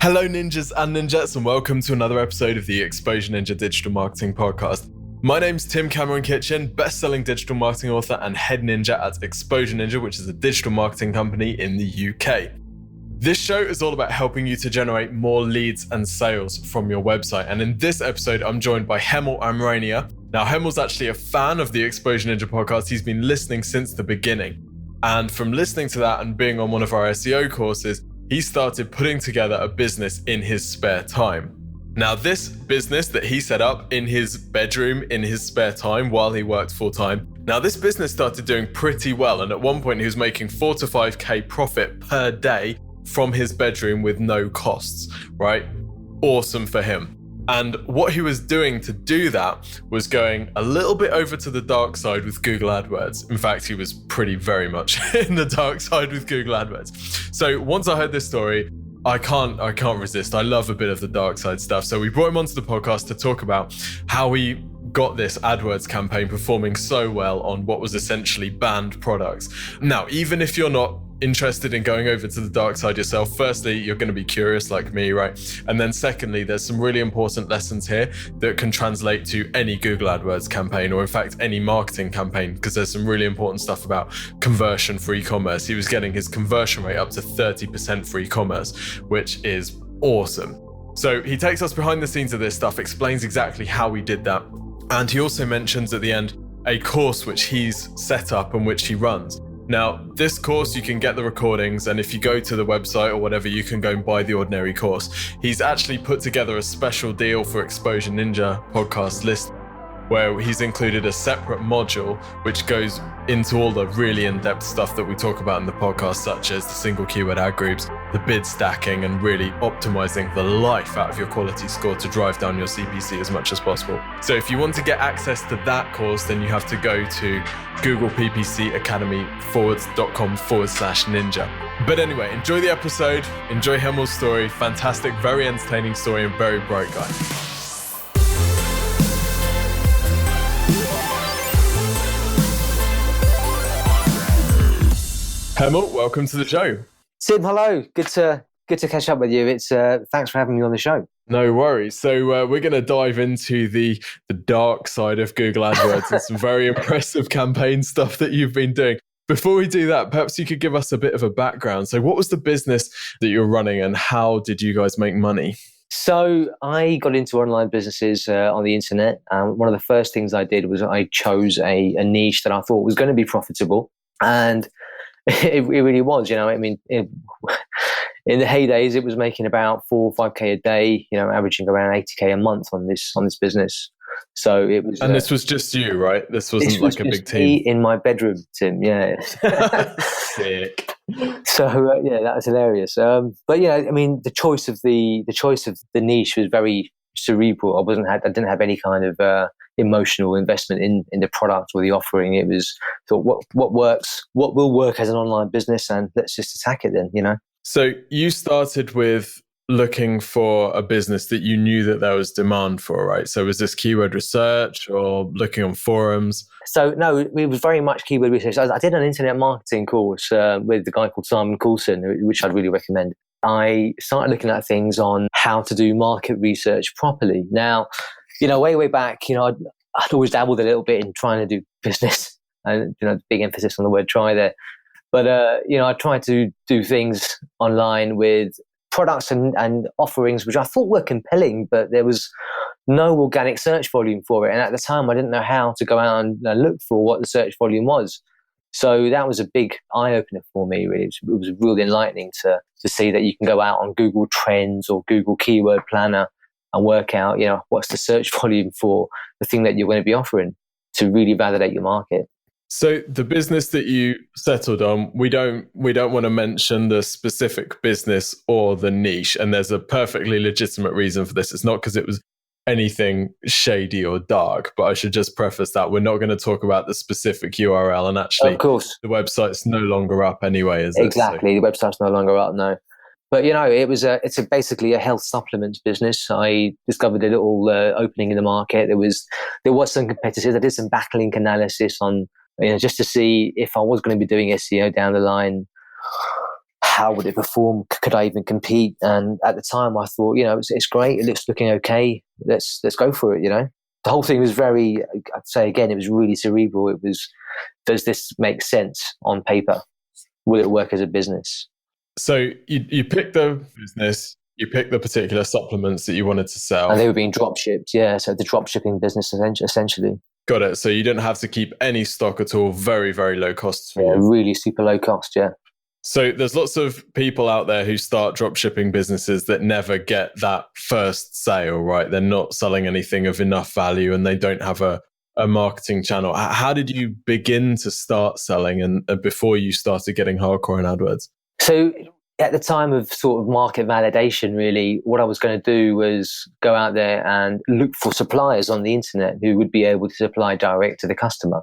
Hello ninjas and ninjettes, and welcome to another episode of the Exposure Ninja Digital Marketing Podcast. My name's Tim Cameron Kitchen, best-selling digital marketing author and head ninja at Exposure Ninja, which is a digital marketing company in the UK. This show is all about helping you to generate more leads and sales from your website. And in this episode, I'm joined by Hemmel Amrania. Now, Hemmel's actually a fan of the Exposure Ninja podcast. He's been listening since the beginning. And from listening to that and being on one of our SEO courses, he started putting together a business in his spare time. Now, this business that he set up in his bedroom in his spare time while he worked full time, now this business started doing pretty well. And at one point he was making 4 to 5K profit per day from his bedroom with no costs, right? Awesome for him. And what he was doing to do that was going a little bit over to the dark side with Google Adwords. In fact, he was very much in the dark side with Google Adwords. So once I heard this story, I can't resist. I love a bit of the dark side stuff. So we brought him onto the podcast to talk about how he got this AdWords campaign performing so well on what was essentially banned products. Now, even if you're not interested in going over to the dark side yourself, firstly, you're going to be curious like me, right? And then secondly, there's some really important lessons here that can translate to any Google AdWords campaign, or in fact, any marketing campaign, because there's some really important stuff about conversion for e-commerce. He was getting his conversion rate up to 30% for e-commerce, which is awesome. So he takes us behind the scenes of this stuff, explains exactly how he did that. And he also mentions at the end a course which he's set up and which he runs. Now, this course, you can get the recordings, and if you go to the website or whatever, you can go and buy the ordinary course. He's actually put together a special deal for Exposure Ninja podcast list, where he's included a separate module which goes into all the really in-depth stuff that we talk about in the podcast, such as the single keyword ad groups, the bid stacking, and really optimizing the life out of your quality score to drive down your CPC as much as possible. So if you want to get access to that course, then you have to go to googleppcacademy.com/ninja. But anyway, enjoy the episode, enjoy Hemmel's story, fantastic, very entertaining story, and very bright guy. Hemmel, welcome to the show. Tim, hello. Good to catch up with you. It's thanks for having me on the show. No worries. So we're going to dive into the dark side of Google AdWords and some very impressive campaign stuff that you've been doing. Before we do that, perhaps you could give us a bit of a background. So what was the business that you're running and how did you guys make money? So I got into online businesses on the internet. One of the first things I did was I chose a niche that I thought was going to be profitable. And it really was, you know, I mean, in the heydays, it was making about 4 or 5K a day, you know, averaging around 80K a month on this business. So it was. And this was just you, right? This wasn't like a big team. In my bedroom, Tim. Yeah. Sick. So yeah, that was hilarious. But yeah, I mean, the choice of the niche was very cerebral. I didn't have any kind of emotional investment in the product or the offering. It was thought what works, what will work as an online business, and let's just attack it then, you know. So you started with looking for a business that you knew that there was demand for, right? So was this keyword research or looking on forums? So no, it was very much keyword research. I did an internet marketing course with a guy called Simon Coulson, which I'd really recommend. I started looking at things on how to do market research properly. Now, you know, way back, you know, I'd always dabbled a little bit in trying to do business, and you know, big emphasis on the word try there. But you know, I tried to do things online with products and offerings which I thought were compelling, but there was no organic search volume for it. And at the time, I didn't know how to go out and look for what the search volume was. So that was a big eye-opener for me, really. It was really enlightening to see that you can go out on Google Trends or Google Keyword Planner and work out, you know, what's the search volume for the thing that you're going to be offering to really validate your market. So the business that you settled on, we don't want to mention the specific business or the niche, and there's a perfectly legitimate reason for this. It's not because it was anything shady or dark, but I should just preface that we're not going to talk about the specific URL, and actually, of course, the website's no longer up anyway, is exactly. The website's no longer up, no. But you know, it's basically a health supplements business. I discovered a little opening in the market. There was some competitors. I did some backlink analysis on, you know, just to see if I was going to be doing SEO down the line, how would it perform? Could I even compete? And at the time, I thought, it's great. It's looking okay. Let's go for it. The whole thing was very, I'd say again, it was really cerebral. It was, does this make sense on paper? Will it work as a business? So you picked the business, you picked the particular supplements that you wanted to sell. And they were being drop shipped. Yeah. So the drop shipping business essentially. Got it. So you didn't have to keep any stock at all. Very, very low costs for you. Really super low cost. Yeah. So there's lots of people out there who start drop shipping businesses that never get that first sale, right? They're not selling anything of enough value and they don't have a marketing channel. How did you begin to start selling and before you started getting hardcore in AdWords? So at the time of sort of market validation, really, what I was going to do was go out there and look for suppliers on the internet who would be able to supply direct to the customer.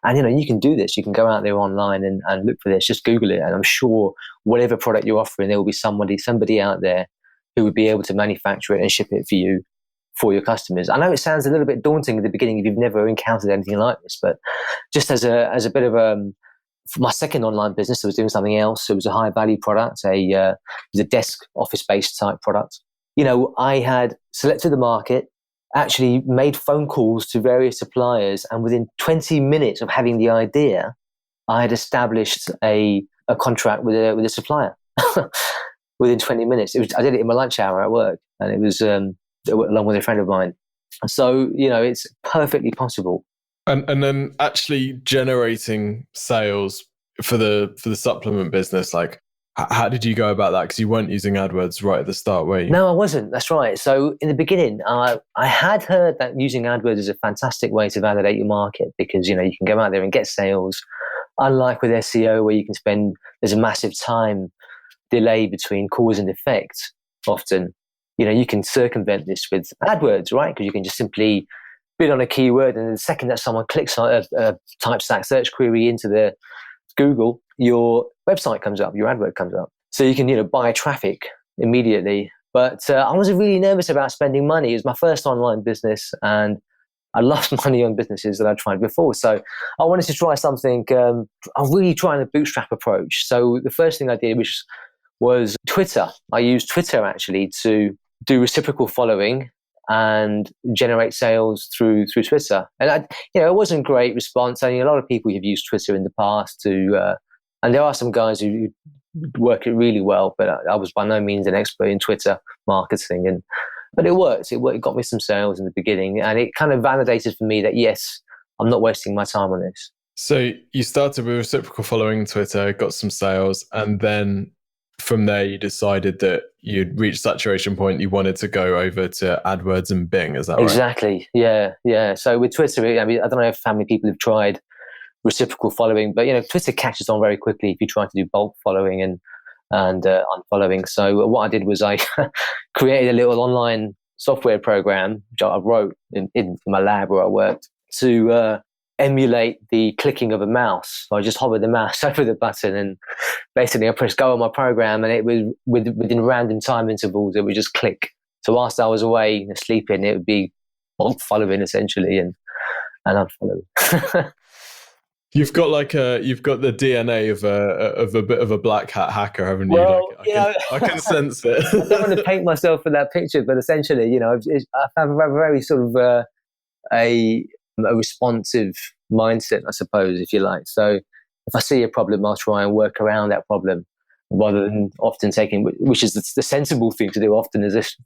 And, you can do this. You can go out there online and look for this. Just Google it. And I'm sure whatever product you're offering, there will be somebody out there who would be able to manufacture it and ship it for you, for your customers. I know it sounds a little bit daunting at the beginning if you've never encountered anything like this, but just as a bit of for my second online business, I was doing something else. It was a high value product. It was a desk office based type product. I had selected the market, actually made phone calls to various suppliers, and within 20 minutes of having the idea, I had established a contract with a supplier. Within 20 minutes, I did it in my lunch hour at work, and it was along with a friend of mine. So it's perfectly possible. And then actually generating sales for the supplement business, like how did you go about that? Because you weren't using AdWords right at the start, were you? No, I wasn't. That's right. So in the beginning, I had heard that using AdWords is a fantastic way to validate your market because, you can go out there and get sales. Unlike with SEO, where there's a massive time delay between cause and effect often. You can circumvent this with AdWords, right? Because you can just simply bid on a keyword, and the second that someone clicks on a type stack search query into the Google, your website comes up, your AdWord comes up. So you can, buy traffic immediately. But I was really nervous about spending money. It was my first online business, and I lost money on businesses that I'd tried before. So I wanted to try something. I'm really trying a bootstrap approach. So the first thing I did was Twitter. I used Twitter actually to do reciprocal following and generate sales through Twitter. And it wasn't great response. I mean, a lot of people have used Twitter in the past and there are some guys who work it really well, but I was by no means an expert in Twitter marketing. But it worked. It got me some sales in the beginning, and it kind of validated for me that yes, I'm not wasting my time on this. So you started with reciprocal following Twitter, got some sales, and then from there, you decided that you'd reached saturation point. You wanted to go over to AdWords and Bing. Is that right? Exactly. Yeah. So with Twitter, I mean, I don't know if how many people have tried reciprocal following, but Twitter catches on very quickly if you try to do bulk following and unfollowing. So what I did was I created a little online software program which I wrote in my lab where I worked to emulate the clicking of a mouse. So I just hovered the mouse over the button and basically I pressed go on my program, and it was within random time intervals, it would just click. So whilst I was away sleeping, it would be following essentially and unfollowing. You've got the DNA of a bit of a black hat hacker, haven't you? Well, I can sense it. I don't want to paint myself in that picture, but essentially, I have a very sort of a responsive mindset, I suppose, if you like. So if I see a problem, I'll try and work around that problem rather than often taking, which is the sensible thing to do often, is just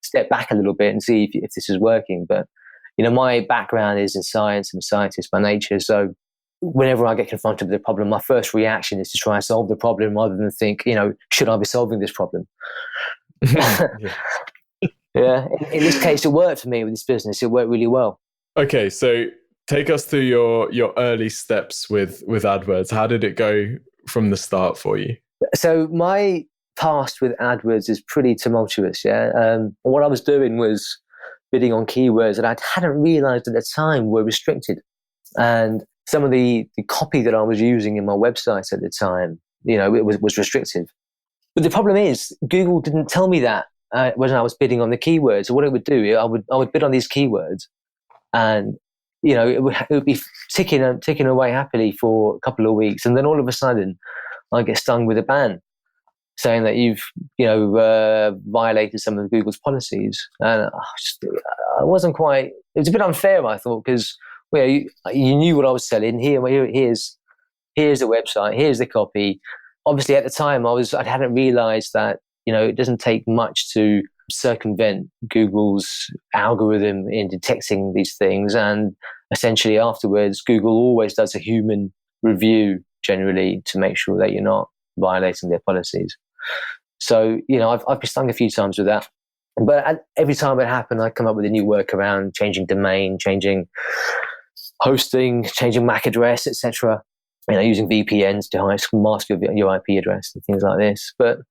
step back a little bit and see if this is working. But, my background is in science. I'm a scientist by nature. So whenever I get confronted with a problem, my first reaction is to try and solve the problem rather than think, should I be solving this problem? Yeah. In this case, it worked for me with this business. It worked really well. Okay, so take us through your early steps with AdWords. How did it go from the start for you? So my past with AdWords is pretty tumultuous. Yeah. What I was doing was bidding on keywords that I hadn't realized at the time were restricted. And some of the copy that I was using in my website at the time, it was restrictive. But the problem is Google didn't tell me that when I was bidding on the keywords. So what it would do, I would bid on these keywords, and it would be ticking away happily for a couple of weeks, and then all of a sudden I get stung with a ban. saying that you've violated some of Google's policies. And I wasn't quite. It was a bit unfair, I thought, because you knew what I was selling. Here's the website. Here's the copy. Obviously, at the time, I hadn't realised that it doesn't take much to circumvent Google's algorithm in detecting these things, and essentially afterwards, Google always does a human review generally to make sure that you're not violating their policies. So I've been stung a few times with that, but every time it happened, I come up with a new workaround, changing domain, changing hosting, changing MAC address, etc. Using VPNs to mask your IP address and things like this. But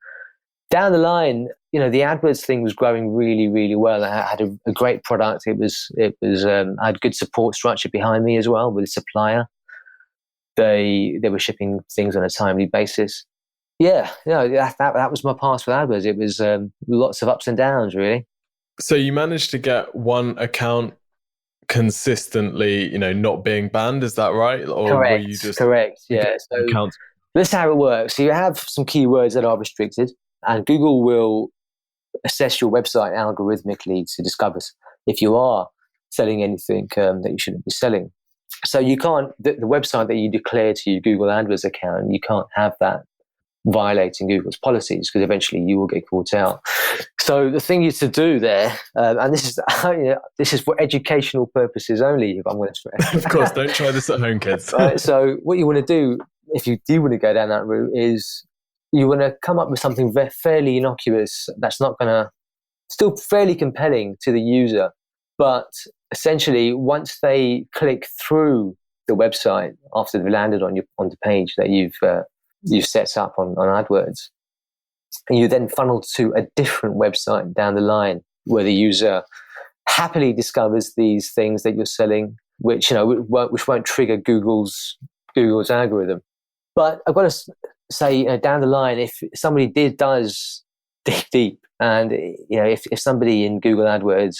down the line, the AdWords thing was growing really, really well. I had a great product. It was. I had good support structure behind me as well with a supplier. They were shipping things on a timely basis. Yeah, that was my past with AdWords. It was lots of ups and downs, really. So you managed to get one account consistently, not being banned, is that right? Or correct, were you just correct, yeah. So accounts? This is how it works. So you have some keywords that are restricted, and Google will assess your website algorithmically to discover if you are selling anything that you shouldn't be selling. So you can't, the website that you declare to your Google AdWords account, you can't have that violating Google's policies, because eventually you will get caught out. So the thing is to do there, and this is for educational purposes only, if I'm going to stress. Of course, don't try this at home, kids. Right, so what you want to do, if you do want to go down that route, is you want to come up with something fairly innocuous that's not going to, still fairly compelling to the user, but essentially once they click through the website after they've landed on the page that you've set up on AdWords, and you then funnel to a different website down the line where the user happily discovers these things that you're selling, which won't trigger Google's algorithm. But I've got to say, down the line, if somebody does dig deep, and if somebody in Google AdWords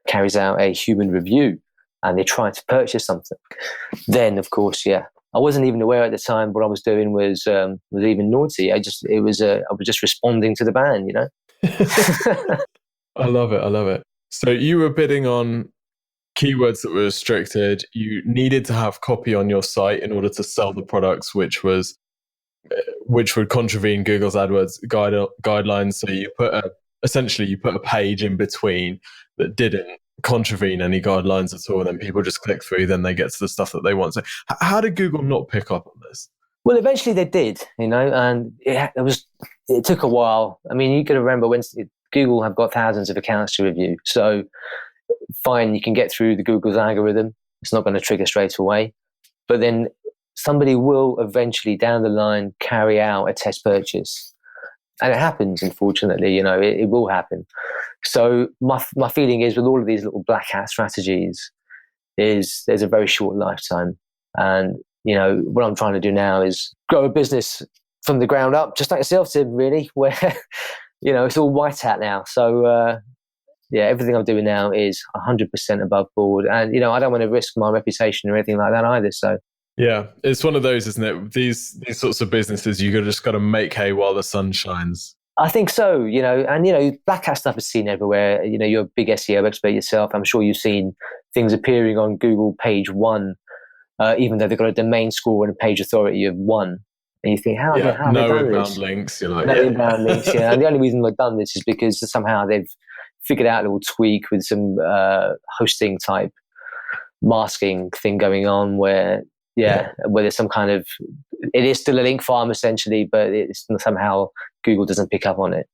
carries out a human review and they try to purchase something, then of course, I wasn't even aware at the time what I was doing was even naughty. I was just responding to the ban, I love it. So you were bidding on keywords that were restricted. You needed to have copy on your site in order to sell the products, which would contravene Google's AdWords guidelines. So you put a page in between that didn't contravene any guidelines at all, and then people just click through, then they get to the stuff that they want. So how did Google not pick up on this? Well, eventually they did, and it took a while. I mean, you got to remember, when Google have got thousands of accounts to review, so fine, you can get through the Google's algorithm. It's not going to trigger straight away, but then somebody will eventually down the line carry out a test purchase. And it happens, unfortunately, it will happen. So my feeling is, with all of these little black hat strategies, is there's a very short lifetime. And, what I'm trying to do now is grow a business from the ground up, just like yourself, Tim, really, where, it's all white hat now. So, everything I'm doing now is 100% above board. And, I don't want to risk my reputation or anything like that either. So, yeah, it's one of those, isn't it? These sorts of businesses, you just got to make hay while the sun shines. I think so, and black hat stuff is seen everywhere. You're a big SEO expert yourself. I'm sure you've seen things appearing on Google page 1, even though they've got a domain score and a page authority of 1. And you think, how have they done this? No inbound links. You're like, no inbound links. Yeah, and the only reason they've done this is because somehow they've figured out a little tweak with some hosting type masking thing going on where there's some kind of, it is still a link farm essentially, but it's somehow Google doesn't pick up on it.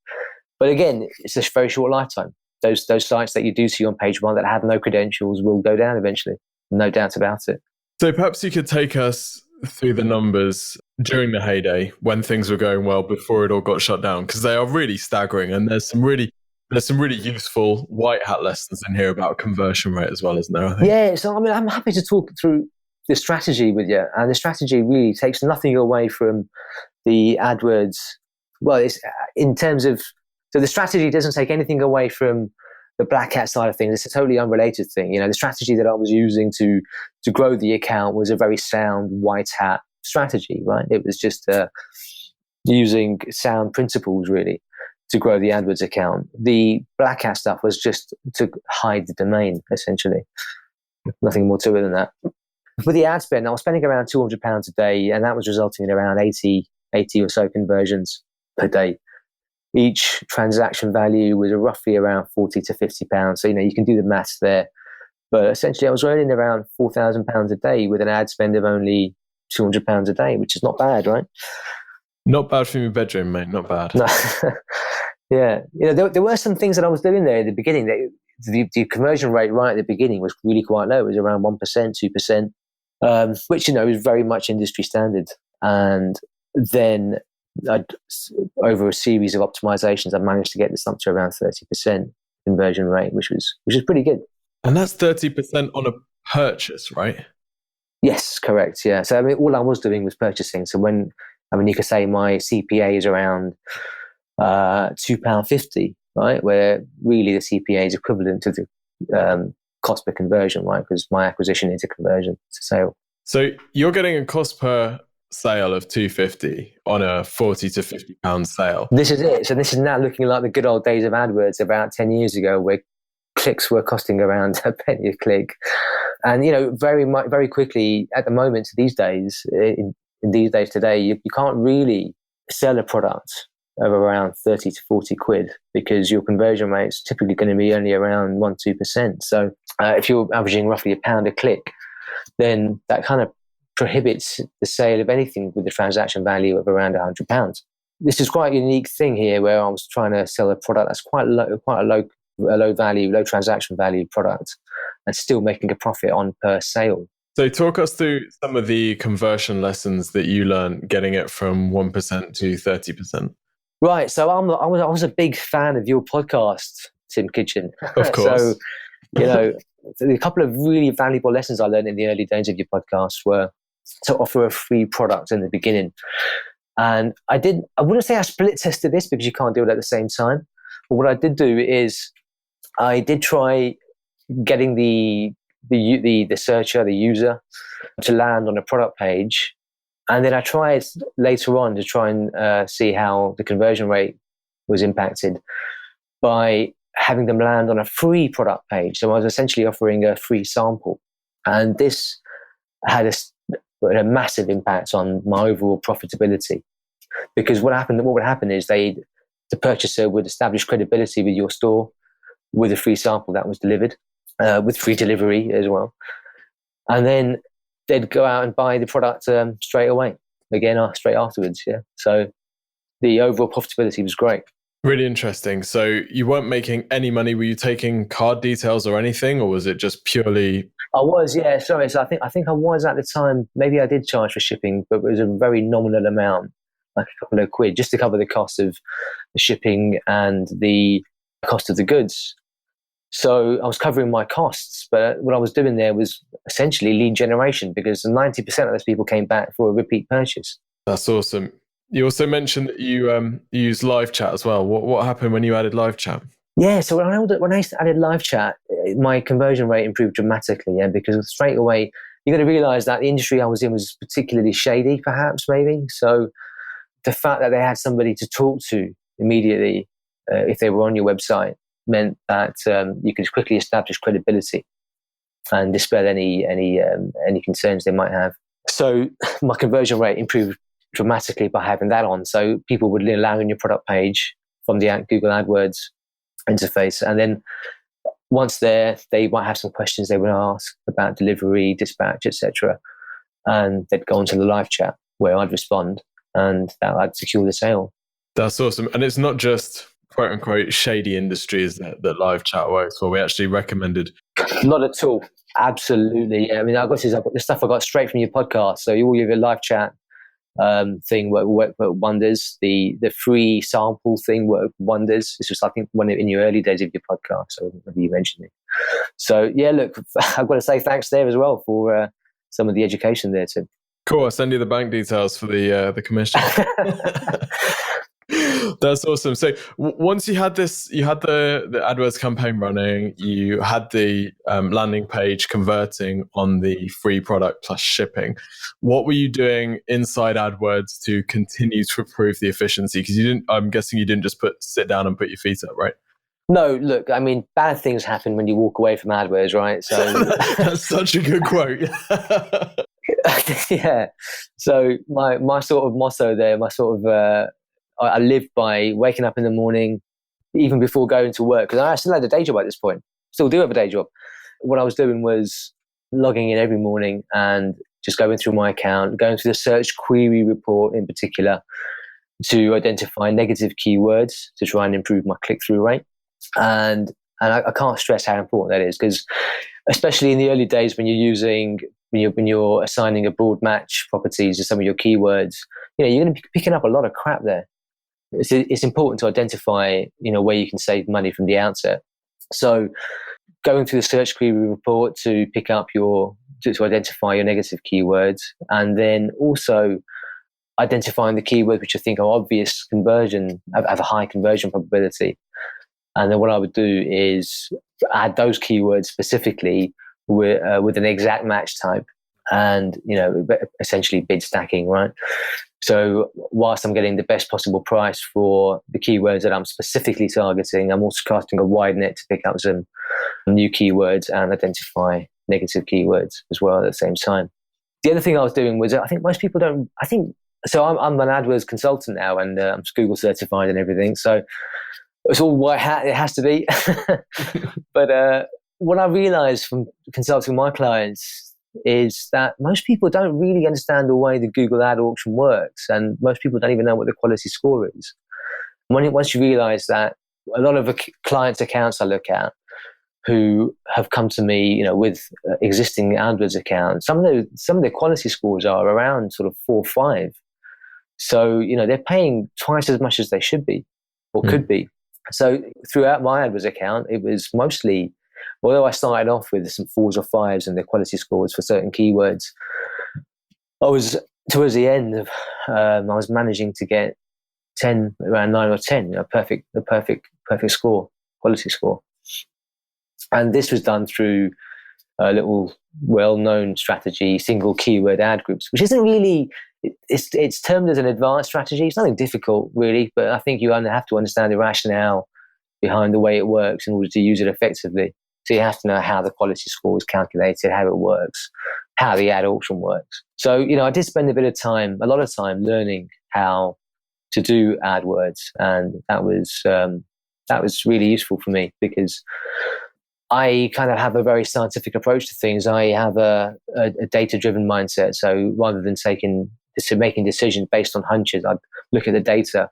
But again, it's a very short lifetime. Those sites that you do see on page 1 that have no credentials will go down eventually. No doubt about it. So perhaps you could take us through the numbers during the heyday when things were going well before it all got shut down, because they are really staggering, and there's some really useful white hat lessons in here about conversion rate as well, isn't there? I think. Yeah, so I'm happy to talk through the strategy with you, and the strategy really takes nothing away from the AdWords. Well, it's in terms of, so the strategy doesn't take anything away from the black hat side of things. It's a totally unrelated thing. The strategy that I was using to grow the account was a very sound white hat strategy, right? It was just using sound principles really to grow the AdWords account. The black hat stuff was just to hide the domain, essentially. Nothing more to it than that. With the ad spend, I was spending around £200 a day, and that was resulting in around 80 or so conversions per day. Each transaction value was roughly around £40 to £50. So, you can do the maths there. But essentially, I was earning around £4,000 a day with an ad spend of only £200 a day, which is not bad, right? Not bad from your bedroom, mate. Not bad. No. Yeah. There were some things that I was doing there at the beginning. The conversion rate right at the beginning was really quite low. It was around 1%, 2%, which, is very much industry standard. And then over a series of optimizations, I managed to get this up to around 30% conversion rate, which was pretty good. And that's 30% on a purchase, right? Yes, correct. Yeah. So all I was doing was purchasing. So you could say my CPA is around £2.50, right? Where really the CPA is equivalent to the cost per conversion, right? Because my acquisition is a conversion to sale. So you're getting a cost per sale of £2.50 on a £40 to £50 sale. This is it. So this is now looking like the good old days of AdWords about 10 years ago, where clicks were costing around a penny a click. And, very quickly at the moment, these days, in these days today, you can't really sell a product of around 30 to 40 quid because your conversion rate is typically going to be only around 1-2%. So if you're averaging roughly £1 a click, then that kind of prohibits the sale of anything with a transaction value of around £100. This is quite a unique thing here, where I was trying to sell a product that's quite a low value, low transaction value product, and still making a profit on per sale. So talk us through some of the conversion lessons that you learned getting it from 1% to 30%. Right. So I was a big fan of your podcast, Tim Kitchen. Of course. So, a couple of really valuable lessons I learned in the early days of your podcast were to offer a free product in the beginning. And I wouldn't say I split tested this because you can't do it at the same time. But what I did do is I did try getting the searcher, the user, to land on a product page. And then I tried later on to try and see how the conversion rate was impacted by having them land on a free product page. So I was essentially offering a free sample. And this had a massive impact on my overall profitability. Because what would happen is the purchaser would establish credibility with your store with a free sample that was delivered, with free delivery as well. And then they'd go out and buy the product straight away, straight afterwards. Yeah. So the overall profitability was great. Really interesting. So you weren't making any money. Were you taking card details or anything, or was it just purely? I was, yeah. Sorry. So I think I was at the time. Maybe I did charge for shipping, but it was a very nominal amount, like a couple of quid, just to cover the cost of the shipping and the cost of the goods. So I was covering my costs, but what I was doing there was essentially lead generation, because 90% of those people came back for a repeat purchase. That's awesome. You also mentioned that you use live chat as well. What happened when you added live chat? Yeah, so when I added live chat, my conversion rate improved dramatically. Yeah, because straight away you got to realize that the industry I was in was particularly shady, perhaps maybe. So the fact that they had somebody to talk to immediately if they were on your website meant that you could quickly establish credibility and dispel any concerns they might have. So my conversion rate improved dramatically by having that on. So people would land on your product page from the Google Adwords interface, and then once there, they might have some questions they would ask about delivery, dispatch, etc. And they'd go onto the live chat where I'd respond, and that I'd secure the sale. That's awesome. And it's not just quote unquote shady industries that live chat works for. We actually recommended. Not at all. Absolutely. I mean, I've got the stuff I got straight from your podcast. So all your live chat thing worked wonders. The free sample thing worked wonders. This was, I think, one in your early days of your podcast. So maybe you mentioned it. So yeah, look, I've got to say thanks there as well for some of the education there, Tim. Cool. I'll send you the bank details for the commission. That's awesome. So once you had this, you had the AdWords campaign running, you had the landing page converting on the free product plus shipping. What were you doing inside AdWords to continue to improve the efficiency? Because I'm guessing you didn't just sit down and put your feet up, right? No, look, I mean, bad things happen when you walk away from AdWords, right? So that's such a good quote. yeah. So my sort of motto there, I lived by waking up in the morning, even before going to work, because I still had a day job at this point. Still do have a day job. What I was doing was logging in every morning and just going through my account, going through the search query report in particular to identify negative keywords to try and improve my click-through rate. And I can't stress how important that is, because especially in the early days when you're assigning a broad match properties to some of your keywords, you're going to be picking up a lot of crap there. It's important to identify, where you can save money from the outset. So going through the search query report to pick up to identify your negative keywords, and then also identifying the keywords which I think are obvious conversion, have a high conversion probability. And then what I would do is add those keywords specifically with an exact match type, and essentially bid stacking, right? So whilst I'm getting the best possible price for the keywords that I'm specifically targeting, I'm also casting a wide net to pick up some new keywords and identify negative keywords as well at the same time. The other thing I was doing was, I think most people don't. So I'm an AdWords consultant now, and I'm Google certified and everything. So it's all white hat. It has to be. But what I realized from consulting my clients is that most people don't really understand the way the Google ad auction works, and most people don't even know what the quality score is. Once you realize that, a lot of the clients' accounts I look at who have come to me, with existing AdWords accounts, some of their quality scores are around sort of 4 or 5. So they're paying twice as much as they should be or could be. So throughout my AdWords account, it was mostly, although I started off with some 4s or 5s and the quality scores for certain keywords, I was towards the end of, I was managing to get around 9 or 10, the perfect score, quality score. And this was done through a little well-known strategy, single keyword ad groups, which isn't really, it's termed as an advanced strategy. It's nothing difficult really, but I think you have to understand the rationale behind the way it works in order to use it effectively. So you have to know how the quality score is calculated, how it works, how the ad auction works. So, I did spend a lot of time learning how to do AdWords, and that was really useful for me, because I kind of have a very scientific approach to things. I have a data-driven mindset. So rather than making decisions based on hunches, I'd look at the data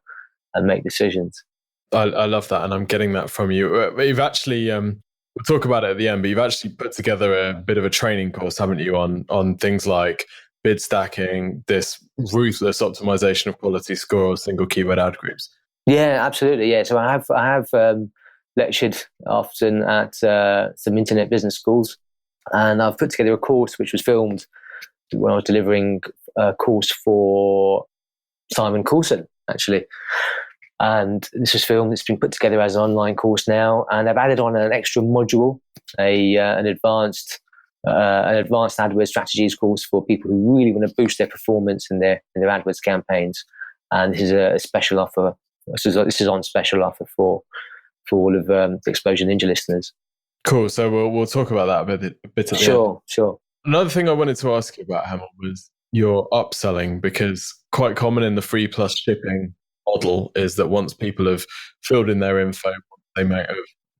and make decisions. I love that, and I'm getting that from you. You've actually, we'll talk about it at the end, but you've actually put together a bit of a training course, haven't you, on things like bid stacking, this ruthless optimization of quality score, single keyword ad groups. Yeah, absolutely. Yeah. So I have lectured often at some internet business schools, and I've put together a course which was filmed when I was delivering a course for Simon Coulson, actually. And this was filmed. It's been put together as an online course now, and I've added on an extra module, an advanced AdWords strategies course for people who really want to boost their performance in their AdWords campaigns. And this is a special offer. This is on special offer for all of the Exposure Ninja listeners. Cool. So we'll talk about that a bit at the end. Sure. Another thing I wanted to ask you about, Hemmel, was your upselling, because quite common in the free plus shipping model is that once people have filled in their info, they might have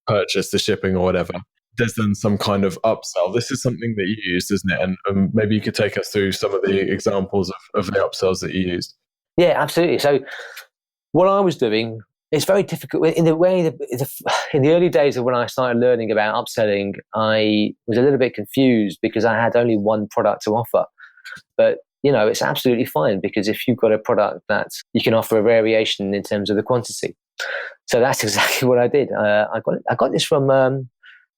purchased the shipping or whatever, there's then some kind of upsell. This is something that you used, isn't it? And maybe you could take us through some of the examples of the upsells that you used. Yeah, absolutely. So what I was doing, it's very difficult in the way in the early days of when I started learning about upselling, I was a little bit confused because I had only one product to offer. But it's absolutely fine, because if you've got a product that you can offer a variation in terms of the quantity. So that's exactly what I did. I got this from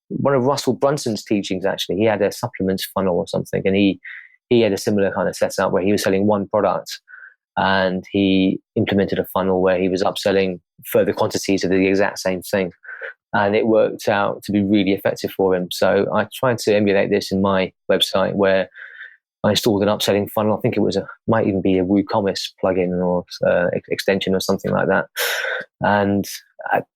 one of Russell Brunson's teachings. Actually, he had a supplements funnel or something, and he had a similar kind of setup where he was selling one product, and he implemented a funnel where he was upselling further quantities of the exact same thing. And it worked out to be really effective for him. So I tried to emulate this in my website, where I installed an upselling funnel. I think it might even be a WooCommerce plugin or extension or something like that. And at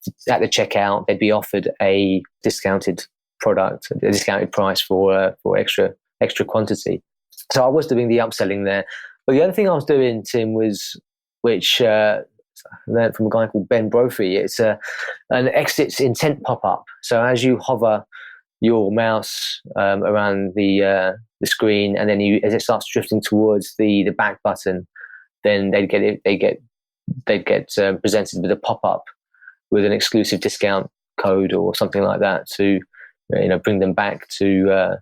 the checkout, they'd be offered a discounted product, a discounted price for extra quantity. So I was doing the upselling there. But the other thing I was doing, Tim, which I learned from a guy called Ben Brophy. It's an exits intent pop-up. So as you hover your mouse around the screen, and then as it starts drifting towards the back button, then they get presented with a pop-up with an exclusive discount code or something like that to bring them back to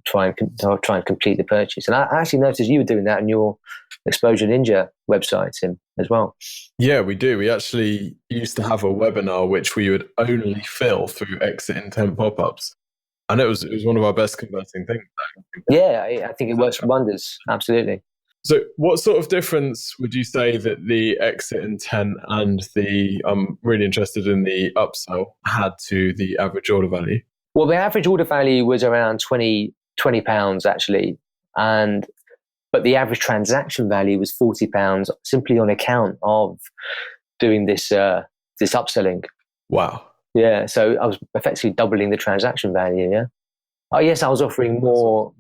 try and complete the purchase. And I actually noticed you were doing that on your Exposure Ninja website, Tim, as well. Yeah, we do. We actually used to have a webinar which we would only fill through exit intent pop-ups. And it was one of our best converting things. Yeah, I think it works wonders. Absolutely. So what sort of difference would you say that the exit intent and I'm really interested in the upsell had to the average order value? Well, the average order value was around £20 actually. But the average transaction value was £40 simply on account of doing this upselling. Wow. Yeah, so I was effectively doubling the transaction value. Yeah. Oh yes, I was offering more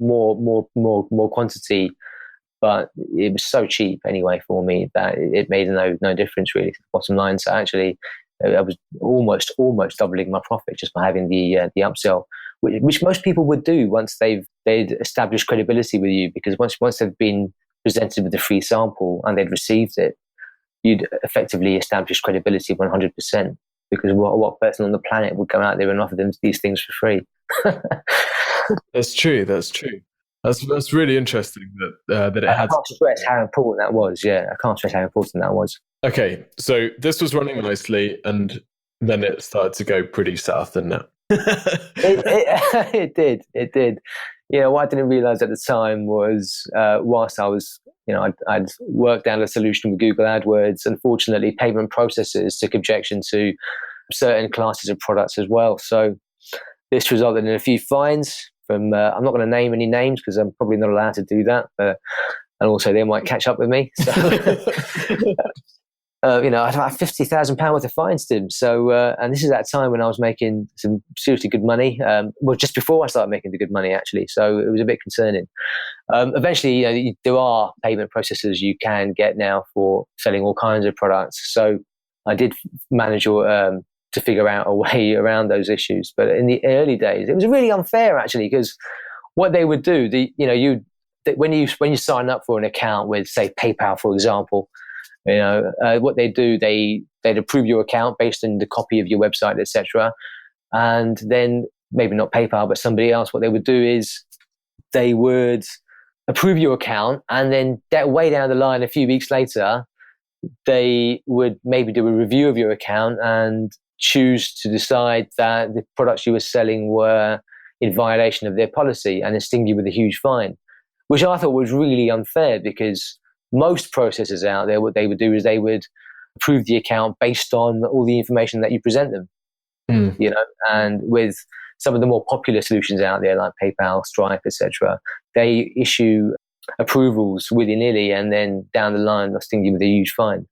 quantity, but it was so cheap anyway for me that it made no difference really to the bottom line. So actually, I was almost doubling my profit just by having the upsell, which most people would do once they'd established credibility with you, because once they've been presented with a free sample and they'd received it, you'd effectively establish credibility 100%. Because what person on the planet would go out there and offer them these things for free? That's true. That's really interesting that it had. I can't stress how important that was. Yeah, I can't stress how important that was. Okay, so this was running nicely, and then it started to go pretty south, didn't it? It did. What I didn't realize at the time was, whilst I was, I'd worked out a solution with Google Adwords. Unfortunately, payment processors took objection to certain classes of products as well. So this resulted in a few fines from, I'm not going to name any names because I'm probably not allowed to do that. And also they might catch up with me. So, I'd have £50,000 worth of fines to him. So, and this is at a time when I was making some seriously good money. Just before I started making the good money, actually. So it was a bit concerning. Eventually, there are payment processors you can get now for selling all kinds of products. So I did manage to figure out a way around those issues. But in the early days, it was really unfair, actually, because what they would do, when you sign up for an account with, say, PayPal, for example, what they do, they'd approve your account based on the copy of your website, etc. And then maybe not PayPal, but somebody else, what they would do is they would approve your account, and then that way down the line, a few weeks later, they would maybe do a review of your account and choose to decide that the products you were selling were in violation of their policy and then sting you with a huge fine, which I thought was really unfair, because most processors out there, what they would do is they would approve the account based on all the information that you present them. And with some of the more popular solutions out there like PayPal, Stripe, etc., they issue approvals willy-nilly, and then down the line they'll sting you with a huge fine.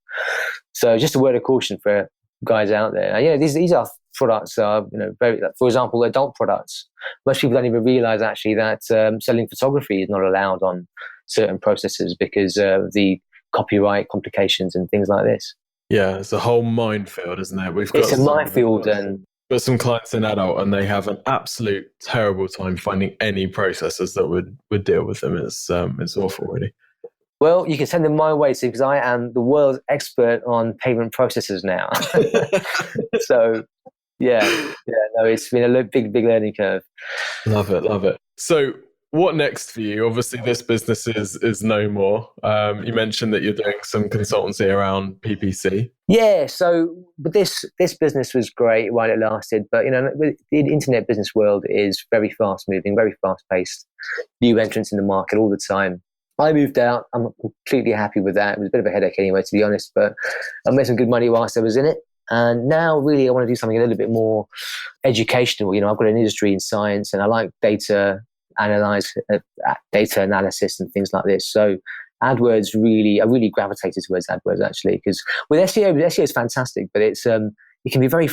So just a word of caution for guys out there. These are products are, very, for example, adult products. Most people don't even realize actually that selling photography is not allowed on certain processors because of the copyright complications and things like this. Yeah, it's a whole minefield, isn't it? It's a minefield, and got some clients in adult, and they have an absolute terrible time finding any processors that would deal with them. It's awful, really. Well, you can send them my way, too, because I am the world's expert on payment processors now. So, it's been a big learning curve. Love it. So, what next for you? Obviously, this business is no more. You mentioned that you're doing some consultancy around PPC. Yeah, but this business was great while it lasted. But the internet business world is very fast moving, very fast paced. New entrants in the market all the time. I moved out. I'm completely happy with that. It was a bit of a headache anyway, to be honest, but I made some good money whilst I was in it. And now really I want to do something a little bit more educational. I've got an industry in science and I like data analysis and things like this. So AdWords I really gravitated towards AdWords actually, because with SEO is fantastic, but it can be very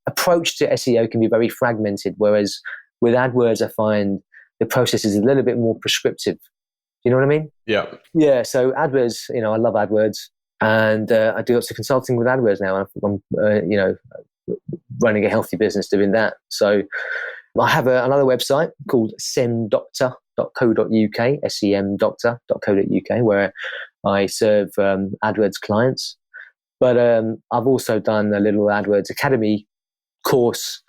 approach to SEO can be very fragmented. Whereas with AdWords, I find the process is a little bit more prescriptive. You know what I mean? Yeah. Yeah. So AdWords, I love AdWords, and I do lots of consulting with AdWords now. I'm running a healthy business doing that. So I have another website called semdoctor.co.uk, semdoctor.co.uk, where I serve AdWords clients. But I've also done a little AdWords Academy course,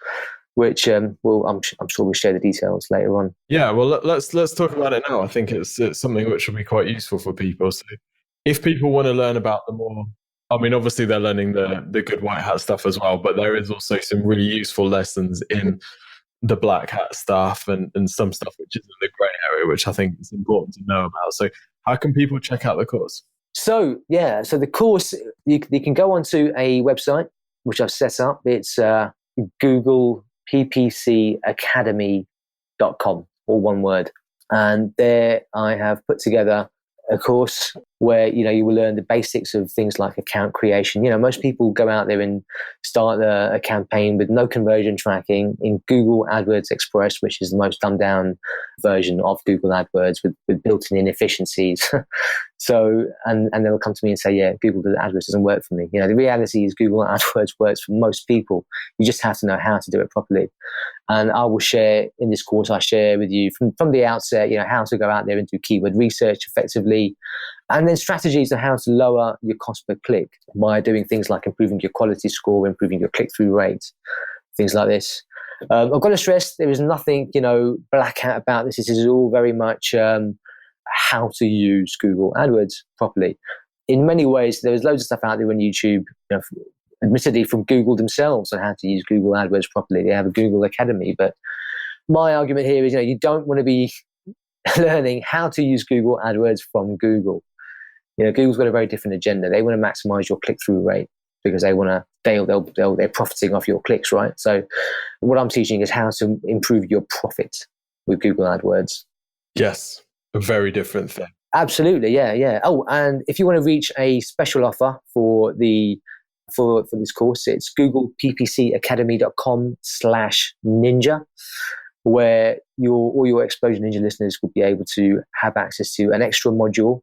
which I'm sure we'll share the details later on. Yeah, well, let's talk about it now. I think it's something which will be quite useful for people. So if people want to learn about the more, obviously they're learning the good white hat stuff as well, but there is also some really useful lessons in the black hat stuff and some stuff which is in the grey area, which I think is important to know about. So how can people check out the course? So the course, you can go onto a website, which I've set up. It's Google ppcacademy.com, all one word. And there I have put together a course where, you will learn the basics of things like account creation. Most people go out there and start a campaign with no conversion tracking in Google AdWords Express, which is the most dumbed down version of Google AdWords with built-in inefficiencies. So, and they'll come to me and say, yeah, Google AdWords doesn't work for me. The reality is Google AdWords works for most people. You just have to know how to do it properly. And I will share in this course, I share with you from the outset, how to go out there and do keyword research effectively, and then strategies on how to lower your cost per click by doing things like improving your quality score, improving your click-through rate, things like this. I've got to stress there is nothing, black hat about this. This is all very much how to use Google AdWords properly. In many ways, there is loads of stuff out there on YouTube, admittedly from Google themselves on how to use Google AdWords properly. They have a Google Academy, but my argument here is, you don't want to be learning how to use Google AdWords from Google. Google's got a very different agenda. They want to maximize your click-through rate because they're profiting off your clicks, right? So what I'm teaching is how to improve your profit with Google AdWords. Yes, a very different thing. Absolutely, yeah. Oh, and if you want to reach a special offer for this course, it's googleppcacademy.com/ninja, where all your Exposure Ninja listeners will be able to have access to an extra module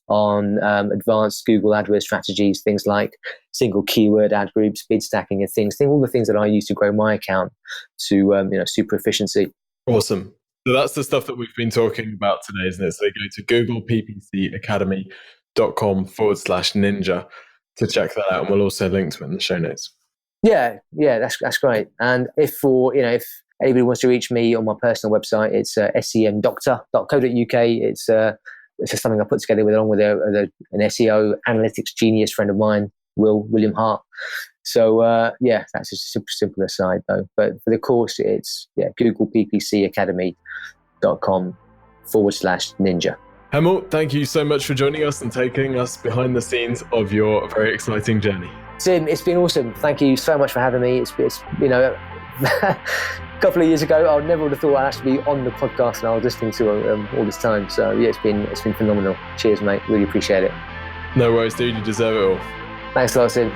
on advanced Google AdWords strategies, things like single keyword ad groups, bid stacking, and all the things that I use to grow my account to super efficiency. Awesome. So that's the stuff that we've been talking about today, isn't it? So go to googleppcacademy.com/ninja to check that out, and we'll also link to it in the show notes. Yeah, that's great. And if anybody wants to reach me on my personal website, it's semdoctor.co.uk. It's just something I put together along with an SEO analytics genius friend of mine, William Hart. So that's just a simple aside though. But for the course, it's googleppcacademy.com/ninja. Hemmel, thank you so much for joining us and taking us behind the scenes of your very exciting journey. Tim, it's been awesome. Thank you so much for having me. It's a couple of years ago, I never would have thought I'd actually be on the podcast, and I was listening to all this time. So it's been phenomenal. Cheers, mate. Really appreciate it. No worries, dude. You deserve it all. Thanks a lot, Tim.